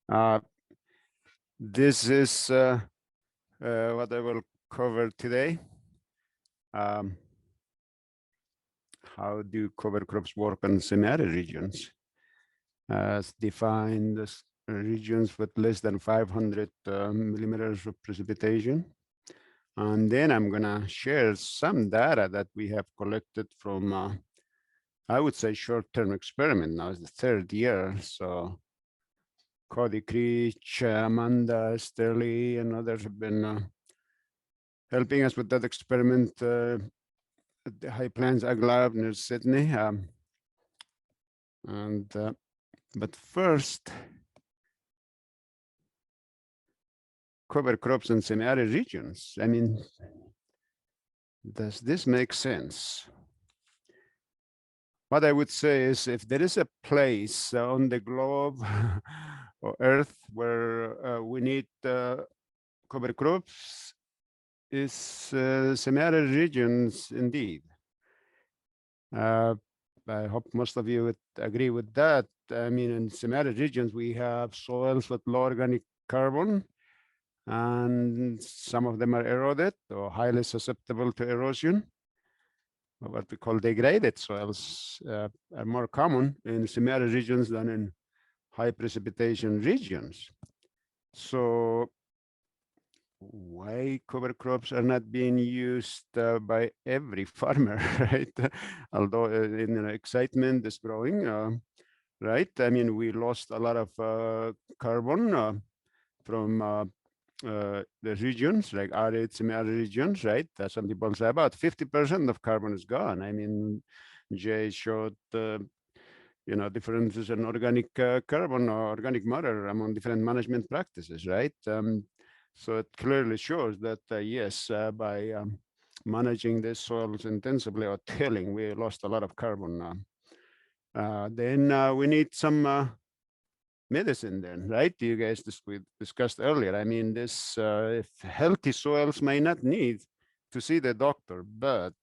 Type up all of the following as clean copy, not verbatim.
Uh, this is what I will cover today. Um, how do cover crops work in semi-arid regions? As defined as regions with less than 500 millimeters of precipitation. And then I'm gonna share some data that we have collected from, I would say, short-term experiment. Now it's the third year, so Cody Creech, Amanda Sterling, and others have been helping us with that experiment at the High Plains Ag Lab near Sydney. But first, cover crops in semi-arid regions. I mean, does this make sense? What I would say is if there is a place on the globe or Earth where we need cover crops, is semi-arid regions indeed. I hope most of you would agree with that. I mean, in semi-arid regions, we have soils with low organic carbon, and some of them are eroded or highly susceptible to erosion. What we call degraded soils are more common in semi-arid regions than in high precipitation regions. So why cover crops are not being used by every farmer, right? Although excitement is growing, right? I mean, we lost a lot of carbon from the regions like arid, semi-arid regions, right? Some people say about 50% of carbon is gone. I mean, Jay showed differences in organic carbon or organic matter among different management practices, right? So it clearly shows that yes, by managing the soils intensively or tilling, we lost a lot of carbon. Then we need some medicine then, right? You guys we discussed earlier. I mean, this if healthy soils may not need to see the doctor, but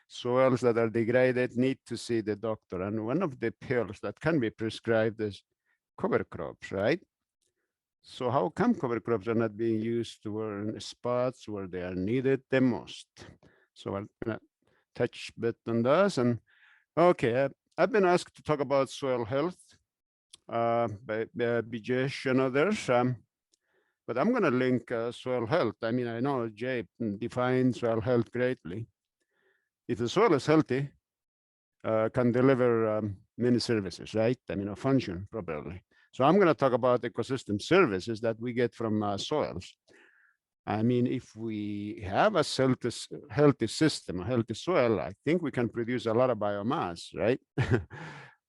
soils that are degraded need to see the doctor. And one of the pills that can be prescribed is cover crops, right? So how come cover crops are not being used in spots where they are needed the most? So I'm gonna touch a bit on this. And okay, I've been asked to talk about soil health by Bijesh and others. But I'm going to link soil health. I mean, I know Jay defines soil health greatly. If the soil is healthy, can deliver many services, right? I mean, function properly. So I'm going to talk about ecosystem services that we get from soils. I mean, if we have a healthy system, a healthy soil, I think we can produce a lot of biomass, right?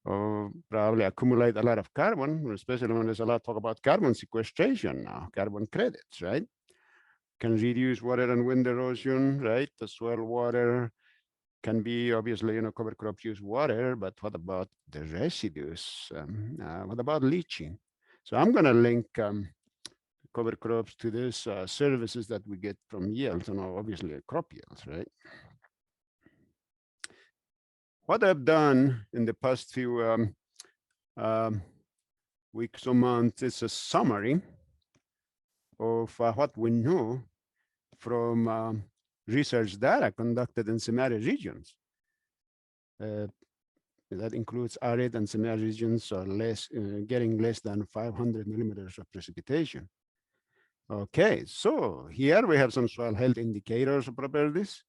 Or probably accumulate a lot of carbon, especially when there's a lot of talk about carbon sequestration now, carbon credits, right? Can reduce water and wind erosion, right? The soil water can be obviously, cover crops use water, but what about the residues? What about leaching? So I'm going to link cover crops to these services that we get from yields, and obviously crop yields, right? What I've done in the past few weeks or months is a summary of what we know from research data conducted in semi-arid regions. That includes arid and semi-arid regions are getting less than 500 millimeters of precipitation. Okay, so here we have some soil health indicators of properties.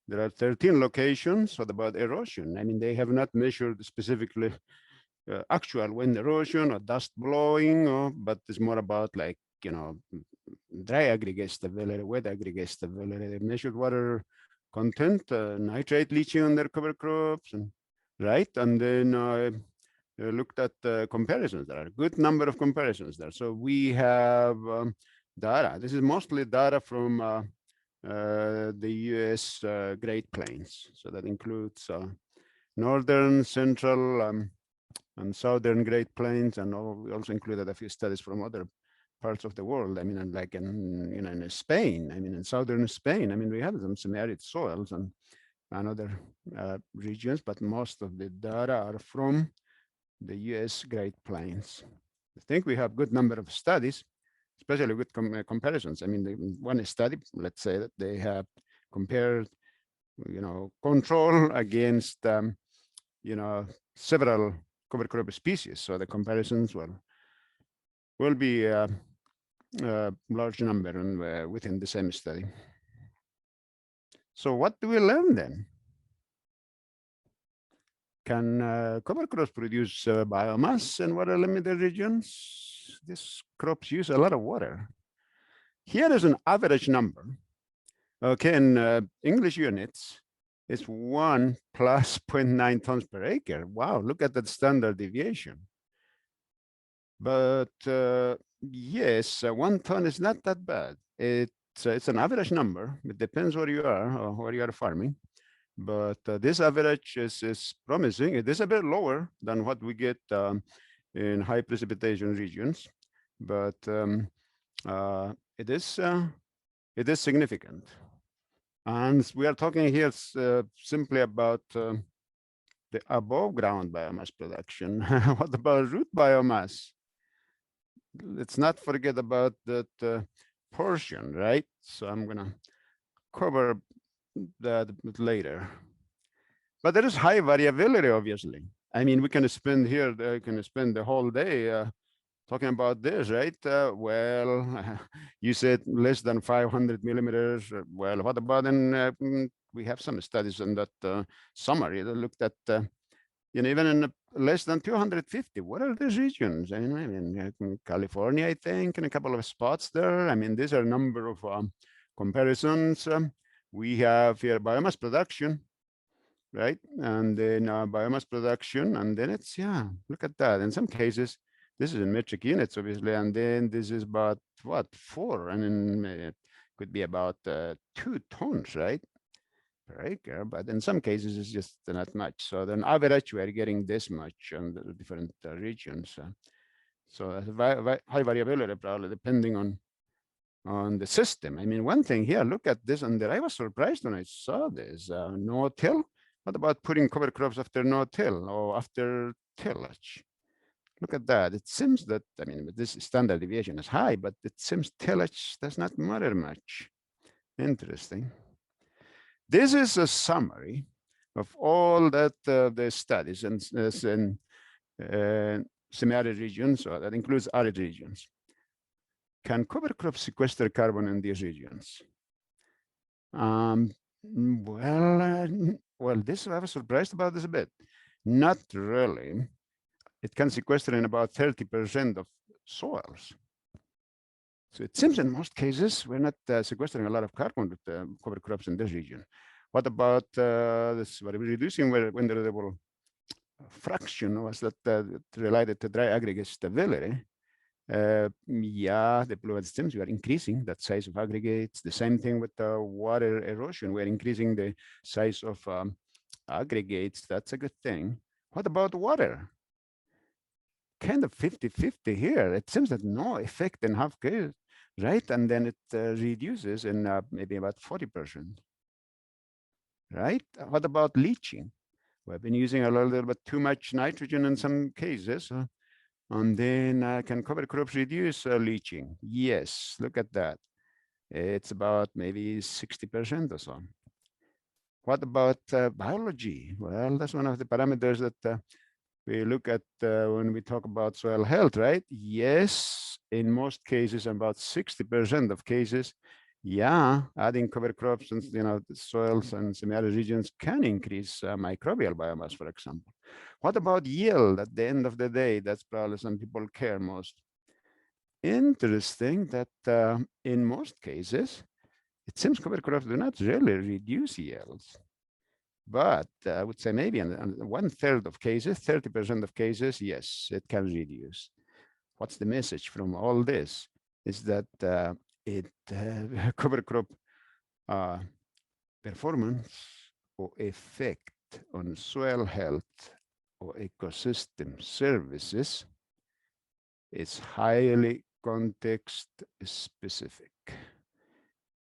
There are 13 locations. What about erosion? I mean, they have not measured specifically actual wind erosion or dust blowing, but it's more about like, dry aggregate stability, wet aggregate stability. They measured water content, nitrate leaching on their cover crops, right? And then looked at comparisons. There are a good number of comparisons there. So we have data. This is mostly data from the US Great Plains. So that includes northern, central, and southern Great Plains, and we also included a few studies from other parts of the world. I mean, like in Spain. I mean, in southern Spain. I mean, we have some semi-arid soils and other regions, but most of the data are from the U.S. Great Plains. I think we have good number of studies, especially with comparisons. I mean, one study, let's say that they have compared, control against, several cover crop species. So the comparisons will be a large number and within the same study. So what do we learn then? Can cover crops produce biomass in water limited regions? These crops use a lot of water. Here is an average number. Okay, in English units, it's 1 plus 0.9 tons per acre. Wow, look at that standard deviation. But yes, 1 ton is not that bad. It's an average number. It depends where you are or where you are farming. But this average is promising. It is a bit lower than what we get in high precipitation regions, but it is significant. And we are talking here simply about the above ground biomass production. What about root biomass? Let's not forget about that portion, right? So I'm gonna cover that a bit later. But there is high variability, obviously. I mean, we can spend the whole day talking about this, right? Well, you said less than 500 millimeters. Well, what about we have some studies in that summary that looked at, even in less than 250. What are these regions? I mean, California, I think, and a couple of spots there. I mean, these are a number of comparisons. We have here biomass production, right? And then biomass production, and then it's, look at that. In some cases, this is in metric units, obviously, and then this is about, what, 4? And then it could be about 2 tons, right, per acre. But in some cases, it's just not much. So then average, we are getting this much on the different regions. So high variability, probably, depending on the system. I mean, one thing here, look at this, and I was surprised when I saw this. No-till. What about putting cover crops after no-till or after tillage? Look at that. It seems that, I mean, this standard deviation is high, but it seems tillage does not matter much. Interesting. This is a summary of all that the studies in semi-arid regions, so that includes arid regions. Can cover crops sequester carbon in these regions? Well, this I was surprised about this a bit. Not really. It can sequester in about 30% of soils. So it seems in most cases, we're not sequestering a lot of carbon with cover crops in this region. What about this? What are we reducing when the variable fraction was that related to dry aggregate stability? The fluid systems, we are increasing that size of aggregates. The same thing with the water erosion. We're increasing the size of aggregates. That's a good thing. What about water? Kind of 50-50 here. It seems that no effect in half case, right? And then it reduces in maybe about 40%, right? What about leaching? We've been using a little bit too much nitrogen in some cases. And then can cover crops reduce leaching? Yes, look at that. It's about maybe 60% or so. What about biology? Well, that's one of the parameters that we look at when we talk about soil health, right? Yes, in most cases, about 60% of cases, adding cover crops and the soils and semi-arid regions can increase microbial biomass, for example. What about yield at the end of the day? That's probably some people care most. Interesting that in most cases, it seems cover crops do not really reduce yields. But I would say maybe in 1/3 of cases, 30% of cases, yes, it can reduce. What's the message from all this? Is that cover crop performance or effect on soil health or ecosystem services is highly context specific.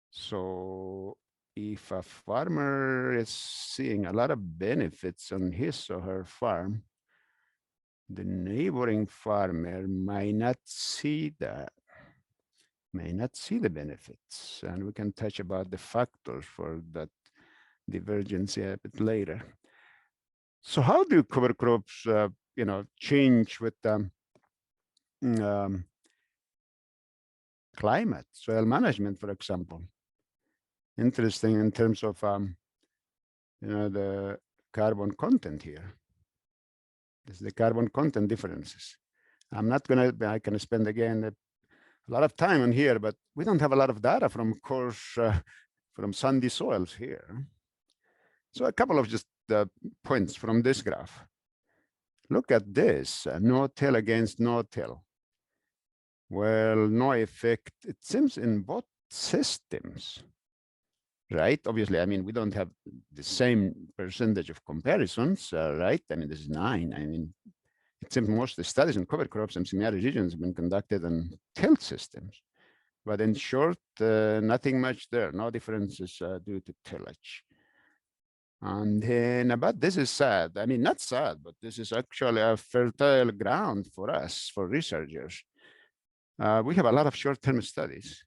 So if a farmer is seeing a lot of benefits on his or her farm, the neighboring farmer might not see that, may not see the benefits. And we can touch about the factors for that divergence a bit later. So how do cover crops, change with climate, soil management, for example? Interesting in terms of the carbon content here. This is the carbon content differences. I can spend again a lot of time on here, but we don't have a lot of data from coarse, from sandy soils here. So a couple of just points from this graph. Look at this, no-till against no-till. Well, no effect, it seems, in both systems, right? Obviously, I mean, we don't have the same percentage of comparisons, right? I mean, this is 9. I mean, it seems most of the studies on cover crops and semi-arid regions have been conducted on tilled systems. But in short, nothing much there, no differences due to tillage. And then, but this is sad. I mean, not sad, but this is actually a fertile ground for us, for researchers. We have a lot of short-term studies.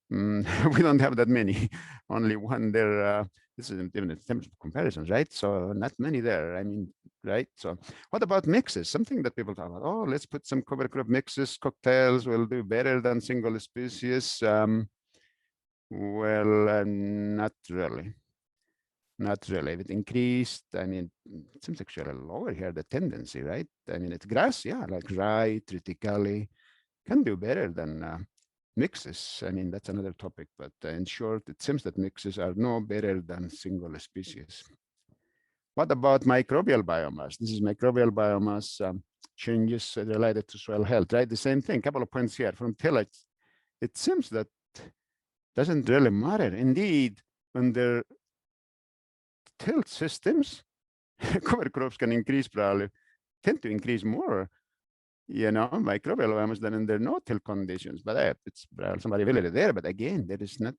We don't have that many, only one there. This is even in terms of comparisons, right? So not many there, I mean, right? So what about mixes? Something that people talk about, oh, let's put some cover crop mixes, cocktails will do better than single species. Well, not really. Not really. If it increased, I mean, it seems actually lower here, the tendency, right? I mean, it's grass, yeah, like rye, triticale, can do better than mixes. I mean, that's another topic, but in short, it seems that mixes are no better than single species. What about microbial biomass? This is microbial biomass changes related to soil health, right? The same thing, couple of points here from tillage. It seems that doesn't really matter. Indeed, under tilled systems, cover crops can increase probably, tend to increase more, microbial biomass than under no-till conditions. But it's some variability there. But again, there is not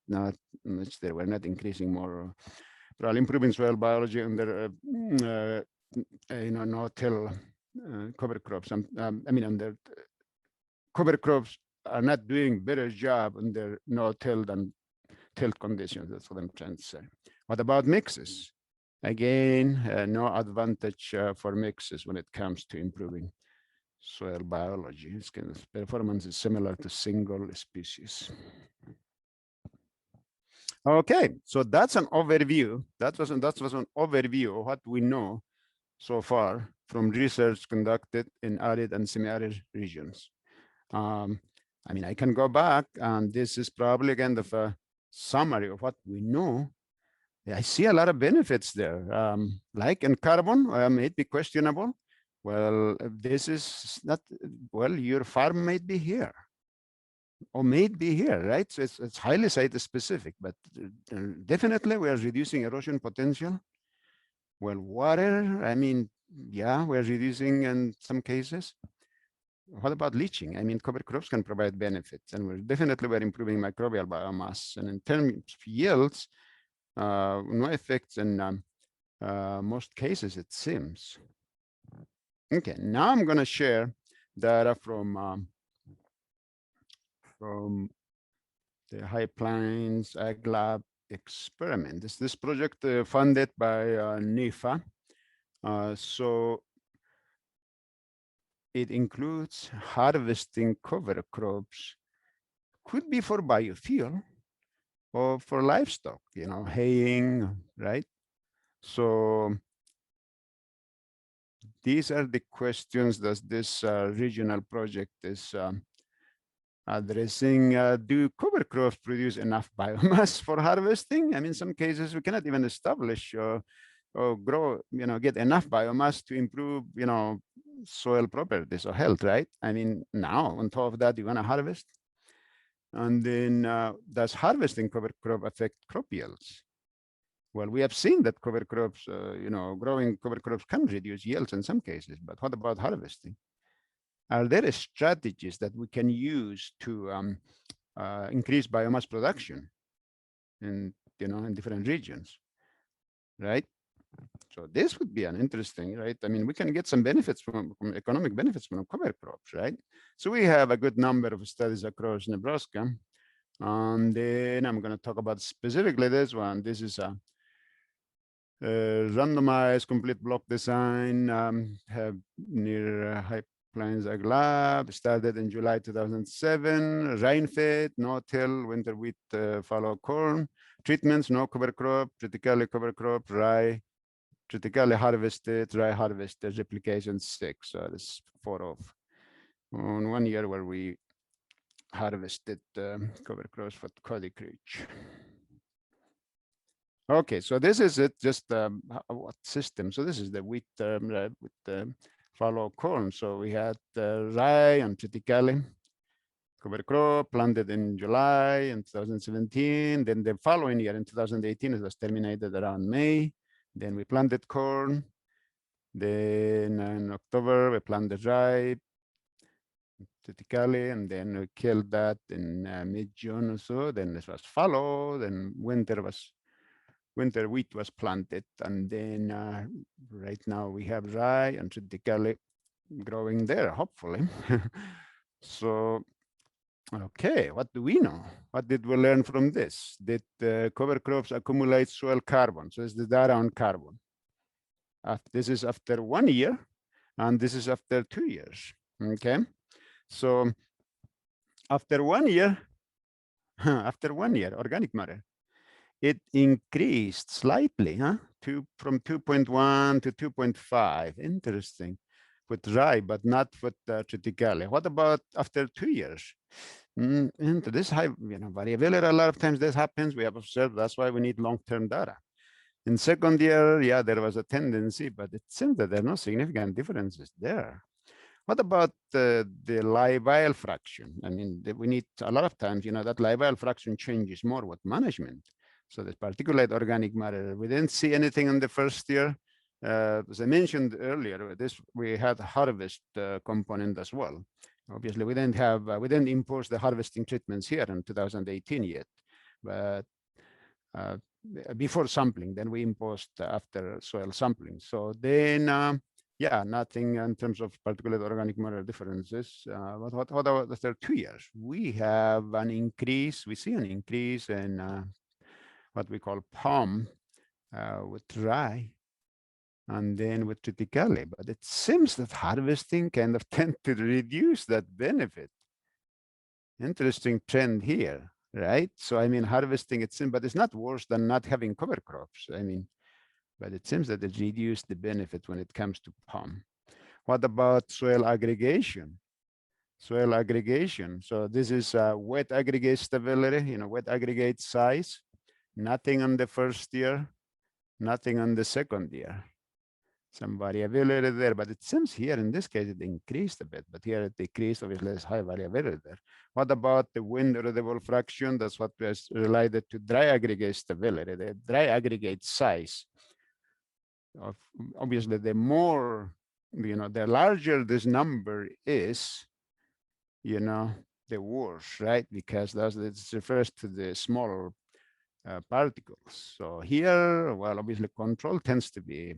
much there. We're not increasing more, probably improving soil biology under no-till cover crops. I mean, under cover crops are not doing better job under no-till than tilled conditions. That's what I'm trying to say. What about mixes? Again, no advantage for mixes when it comes to improving soil biology. Its kind of performance is similar to single species. Okay, so that's an overview. That was an overview of what we know so far from research conducted in arid and semi-arid regions. I mean, I can go back, and this is probably kind of a summary of what we know. I see a lot of benefits there. Like in carbon, may be questionable. Well, this is not, well, your farm might be here or may be here, right? So it's highly site specific, but definitely we are reducing erosion potential. Well, water, I mean, yeah, we're reducing in some cases. What about leaching? I mean, cover crops can provide benefits, and we're improving microbial biomass. And in terms of yields, no effects in most cases, it seems. Okay, now I'm going to share data from the High Plains Ag Lab experiment. This project funded by NIFA. So it includes harvesting cover crops, could be for biofuel or for livestock, haying, right? So these are the questions that this regional project is addressing. Do cover crops produce enough biomass for harvesting? I mean, in some cases we cannot even establish or grow, get enough biomass to improve, soil properties or health, right? I mean, now on top of that, you want to harvest. And then does harvesting cover crop affect crop yields? Well, we have seen that cover crops, growing cover crops can reduce yields in some cases, but what about harvesting? Are there strategies that we can use to increase biomass production in different regions, right? So this would be an interesting, right? I mean, we can get some benefits from economic benefits from cover crops, right? So we have a good number of studies across Nebraska. And then I'm going to talk about specifically this one. This is a randomized complete block design have near High Plains Ag Lab, started in July 2007, rain-fed, no-till, winter wheat fallow corn, treatments, no cover crop, triticale cover crop, rye, triticale harvested, rye harvested, replication 6. So this 4 of on 1 year where we harvested cover crops for Cody Creek. Okay, so this is it, just what system. So this is the wheat with the fallow corn. So we had rye and triticale cover crop planted in July in 2017. Then the following year in 2018, it was terminated around May. Then we planted corn. Then in October, we planted rye, triticale, and then we killed that in mid-June or so. Then this was fallow. Then winter wheat was planted, and then right now we have rye and triticale growing there, hopefully. So, okay, what do we know? What did we learn from this? Did cover crops accumulate soil carbon? So this is the data on carbon. This is after 1 year, and this is after 2 years, okay? So after 1 year, organic matter, it increased slightly, from 2.1 to 2.5. Interesting with rye, but not with triticale. What about after 2 years? Into this high, variability, a lot of times this happens. We have observed. That's why we need long-term data. In second year, yeah, there was a tendency, but it seems that there are no significant differences there. What about the live fraction? I mean, we need a lot of times, that live fraction changes more with management. So this particulate organic matter, we didn't see anything in the first year. As I mentioned earlier, we had harvest component as well. Obviously, we didn't impose the harvesting treatments here in 2018 yet, but before sampling, then we imposed after soil sampling. So then, yeah, nothing in terms of particulate organic matter differences. What about after 2 years? We have an increase. We see an increase in what we call POM with rye and then with triticale. But it seems that harvesting kind of tend to reduce that benefit. Interesting trend here, right? So I mean, harvesting, it seems, but it's not worse than not having cover crops. I mean, but it seems that it reduced the benefit when it comes to POM. What about soil aggregation? Soil aggregation. So this is wet aggregate stability, wet aggregate size. Nothing on the first year, nothing on the second year. Some variability there, but it seems here in this case it increased a bit, but here it decreased. Obviously, there's high variability there. What about the wind erodible fraction? That's what was related to dry aggregate stability, the dry aggregate size. Obviously, the more, the larger this number is, the worse, right? Because this refers to the smaller particles. So here, well, obviously control tends to be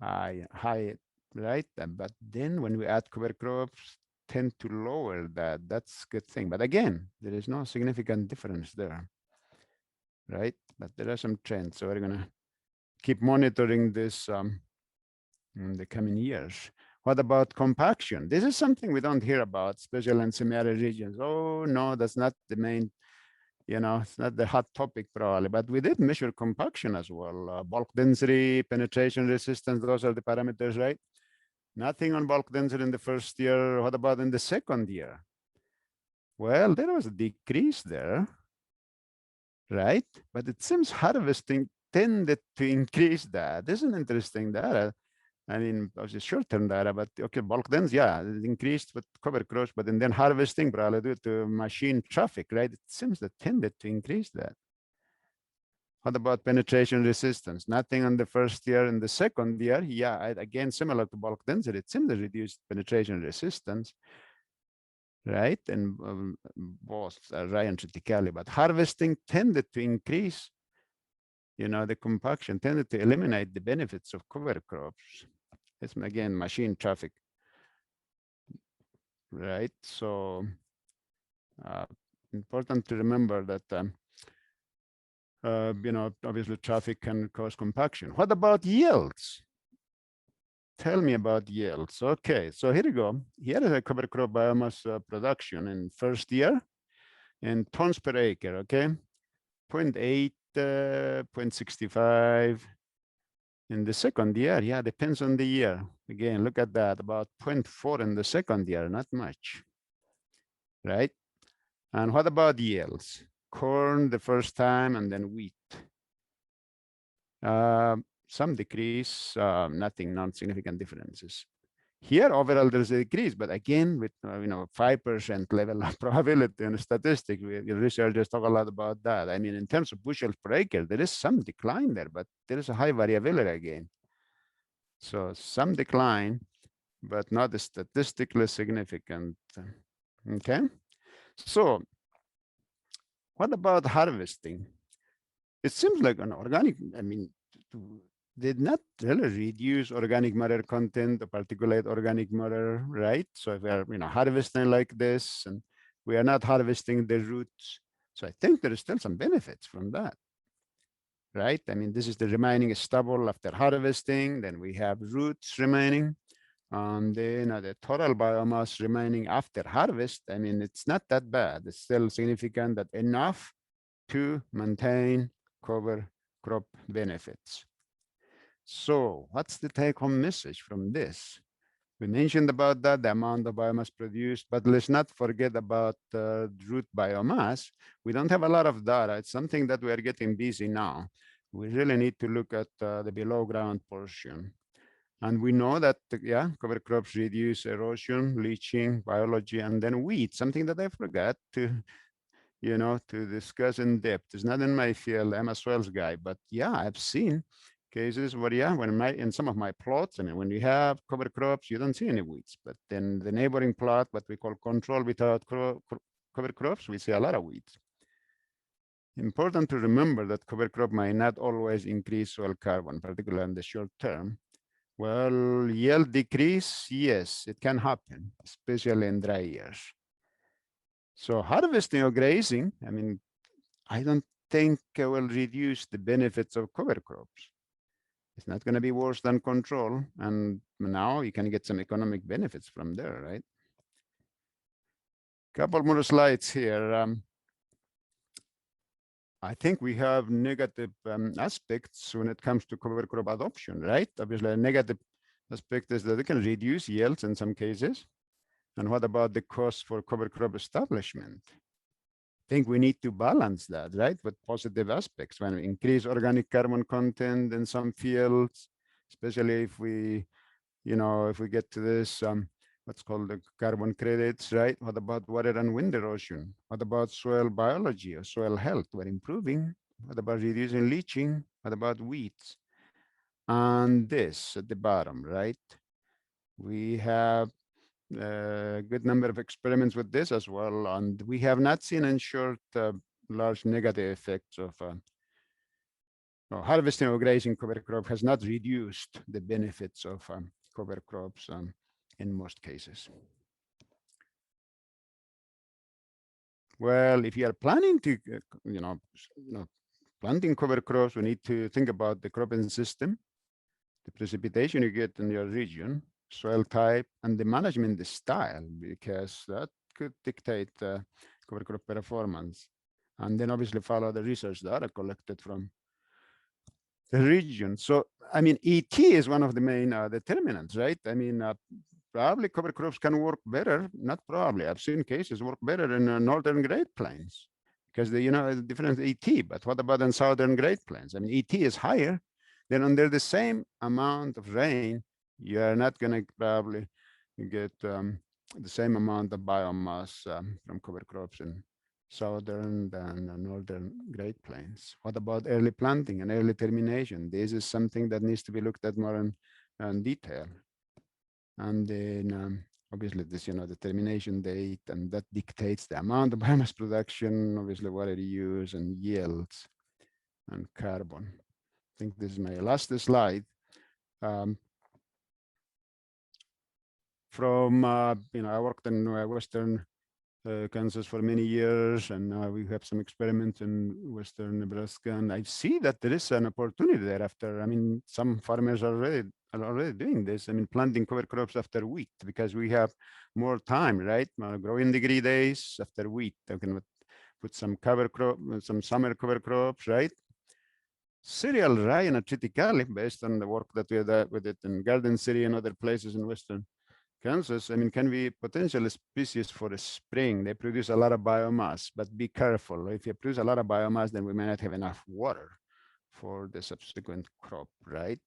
high, right? But then when we add cover crops, tend to lower that. That's a good thing. But again, there is no significant difference there, right? But there are some trends. So we're gonna keep monitoring this in the coming years. What about compaction? This is something we don't hear about, especially in semi-arid regions. Oh no, that's not the main, it's not the hot topic probably, but we did measure compaction as well. Bulk density, penetration resistance, those are the parameters, right? Nothing on bulk density in the first year. What about in the second year? Well, there was a decrease there, right? But it seems harvesting tended to increase that. This is an interesting data. I mean, obviously short-term data, but okay, bulk density, yeah, it increased with cover crops, but then harvesting probably due to machine traffic, right? It seems that tended to increase that. What about penetration resistance? Nothing on the first year. In the second year, yeah, again, similar to bulk density, it seems to reduce penetration resistance, right? And both rye and triticale, but harvesting tended to increase the compaction tended to eliminate the benefits of cover crops. It's again machine traffic, right? So important to remember that obviously traffic can cause compaction. What about yields? Tell me about yields. Okay, so here you go. Here is a cover crop biomass production in first year in tons per acre, okay? 0.8, 0.65. In the second year, yeah, depends on the year. Again, look at that, about 0.4 in the second year, not much, right? And what about yields? Corn the first time and then wheat. Some decrease, nothing, non-significant differences. Here, overall, there's a decrease, but again, with 5% level of probability and statistic, researchers talk a lot about that. I mean, in terms of bushels per acre, there is some decline there, but there is a high variability again. So some decline, but not statistically significant. Okay, so what about harvesting? It seems like an organic, did not really reduce organic matter content, the particulate organic matter, right? So if we are, harvesting like this, and we are not harvesting the roots, so I think there is still some benefits from that, right? I mean, this is the remaining stubble after harvesting. Then we have roots remaining, and then the total biomass remaining after harvest. I mean, it's not that bad. It's still significant, that enough to maintain cover crop benefits. So what's the take-home message from this? We mentioned about that, the amount of biomass produced, but let's not forget about root biomass. We don't have a lot of data. It's something that we are getting busy now. We really need to look at the below ground portion. And we know that, cover crops reduce erosion, leaching, biology, and then weeds, something that I forgot to discuss in depth. It's not in my field. I'm a soils guy, but yeah, I've seen cases where, in some of my plots, I mean, when you have cover crops, you don't see any weeds, but then the neighboring plot, what we call control without cover crops, we see a lot of weeds. Important to remember that cover crop might not always increase soil carbon, particularly in the short term. Well, yield decrease, yes, it can happen, especially in dry years. So harvesting or grazing, I mean, I don't think will reduce the benefits of cover crops. It's not going to be worse than control. And now you can get some economic benefits from there, right? Couple more slides here. I think we have negative aspects when it comes to cover crop adoption, right? Obviously, a negative aspect is that it can reduce yields in some cases. And what about the cost for cover crop establishment? I think we need to balance that, right, with positive aspects. When we increase organic carbon content in some fields, especially if we, if we get to this, what's called the carbon credits, right? What about water and wind erosion? What about soil biology or soil health? We're improving. What about reducing leaching? What about weeds? And this at the bottom, right? We have a good number of experiments with this as well, and we have not seen in short large negative effects of harvesting or grazing cover crop has not reduced the benefits of cover crops in most cases. Well, if you are planning to, planting cover crops, we need to think about the cropping system, the precipitation you get in your region, soil type, and the management style, because that could dictate cover crop performance. And then obviously follow the research data collected from the region. So, I mean, ET is one of the main determinants, right? I mean, probably cover crops can work better, not probably. I've seen cases work better in northern Great Plains because they, different ET, but what about in southern Great Plains? I mean, ET is higher, then under the same amount of rain, you are not going to probably get the same amount of biomass from cover crops in southern and northern Great Plains. What about early planting and early termination? This is something that needs to be looked at more in detail. And then obviously this, the termination date, and that dictates the amount of biomass production, obviously water use and yields and carbon. think this is my last slide. From I worked in Western Kansas for many years, and we have some experiments in Western Nebraska, and I see that there is an opportunity there. After, I mean, some farmers are already doing this. I mean, planting cover crops after wheat, because we have more time, right? Growing degree days after wheat. I can put some cover crop, some summer cover crops, right? Cereal rye and triticale, based on the work that we had with it in Garden City and other places in Western Kansas, I mean, can be potential species for the spring. They produce a lot of biomass, but be careful. If you produce a lot of biomass, then we may not have enough water for the subsequent crop, right?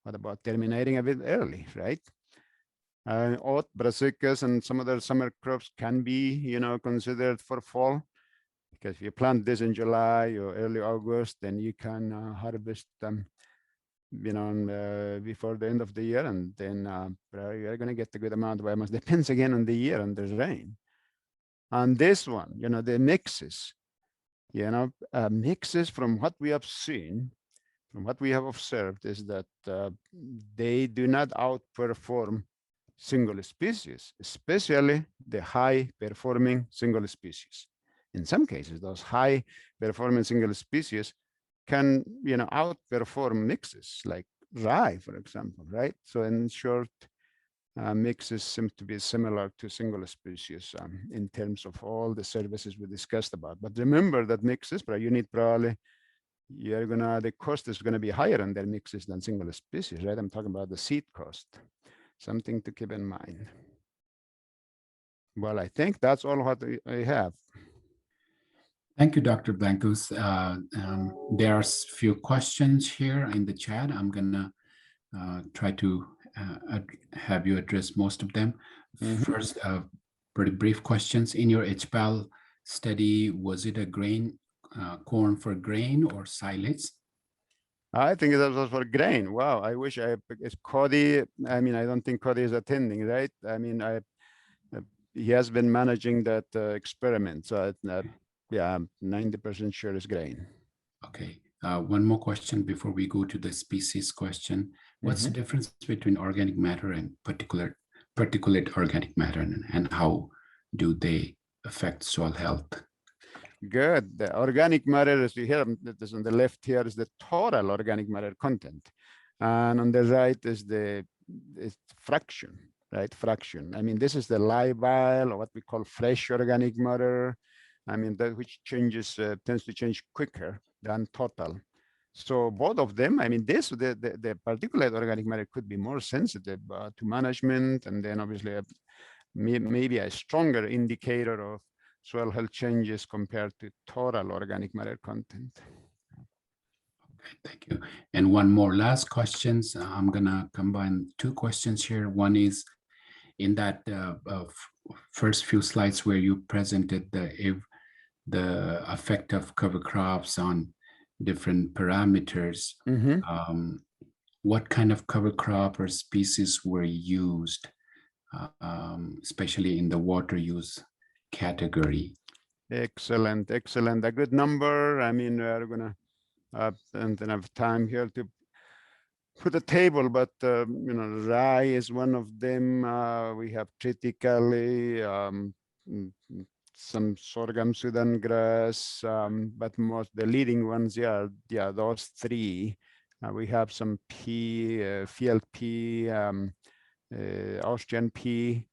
What about terminating a bit early, right? Oat, brassicas, and some other summer crops can be, considered for fall, because if you plant this in July or early August, then you can harvest them before the end of the year, and then you're going to get a good amount of biomass. Depends again on the year and the rain. And this one, the mixes, mixes, from what we have seen, from what we have observed, is that they do not outperform single species, especially the high performing single species. In some cases, those high performing single species can outperform mixes like rye, for example, right? So in short, mixes seem to be similar to single species in terms of all the services we discussed about. But remember that mixes, the cost is going to be higher on their mixes than single species, right? I'm talking about the seed cost. Something to keep in mind. Well, I think that's all what I have. Thank you, Dr. Blancos. There are a few questions here in the chat. I'm gonna try to have you address most of them. First, pretty brief questions. In your HPAL study, was it a corn for grain or silage? I think it was for grain. Wow, I wish it's Cody. I mean, I don't think Cody is attending, right? I mean, he has been managing that experiment. So yeah, I'm 90% sure it's grain. Okay. One more question before we go to the species question. What's the difference between organic matter and particulate organic matter, and how do they affect soil health? Good. The organic matter, as you hear, this on the left here, is the total organic matter content. And on the right is the fraction, right? Fraction. I mean, this is the labile, or what we call fresh organic matter. I mean, that which changes, tends to change quicker than total. So both of them, I mean, the particulate organic matter could be more sensitive to management, and then obviously maybe a stronger indicator of soil health changes compared to total organic matter content. Okay, thank you. And one more last questions. I'm gonna combine two questions here. One is in that first few slides where you presented the effect of cover crops on different parameters. What kind of cover crop or species were used, especially in the water use category? Excellent, excellent. A good number. I mean, we're gonna and then have time here to put a table, but rye is one of them. We have triticale, some sorghum Sudan grass, but most the leading ones, yeah, those three. We have some pea, field pea, Austrian pea.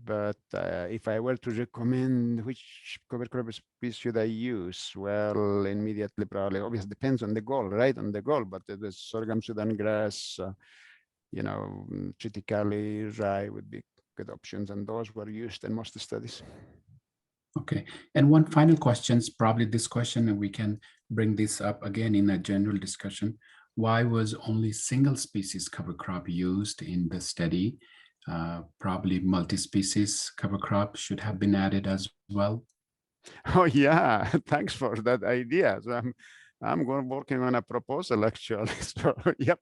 But if I were to recommend which cover crop species should I use, well, immediately probably, obviously depends on the goal, right? On the goal, but the sorghum Sudan grass, triticale, rye would be good options, and those were used in most studies. Okay, and one final question, probably this question, and we can bring this up again in a general discussion. Why was only single species cover crop used in the study? Probably multi-species cover crop should have been added as well. Oh yeah, thanks for that idea. So I'm working on a proposal actually. So yep,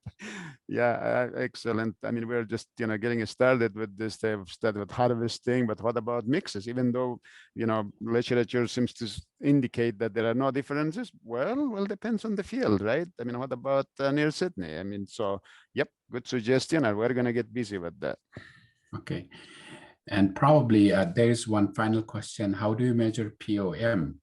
Yeah, excellent. I mean, we're just, getting started with this. They've started with harvesting, but what about mixes? Even though, literature seems to indicate that there are no differences. Well, depends on the field, right? I mean, what about near Sydney? I mean, so, yep, good suggestion. And we're going to get busy with that. Okay. And probably there's one final question. How do you measure POM?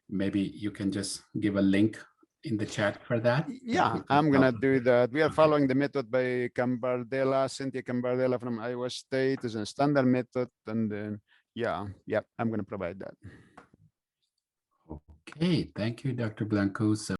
Maybe you can just give a link in the chat for that. Yeah, I'm gonna do that. We are following the method by Cambardella, Cynthia Cambardella from Iowa State. It's a standard method, and then yeah, I'm gonna provide that. Okay, thank you, Dr. Blanco. So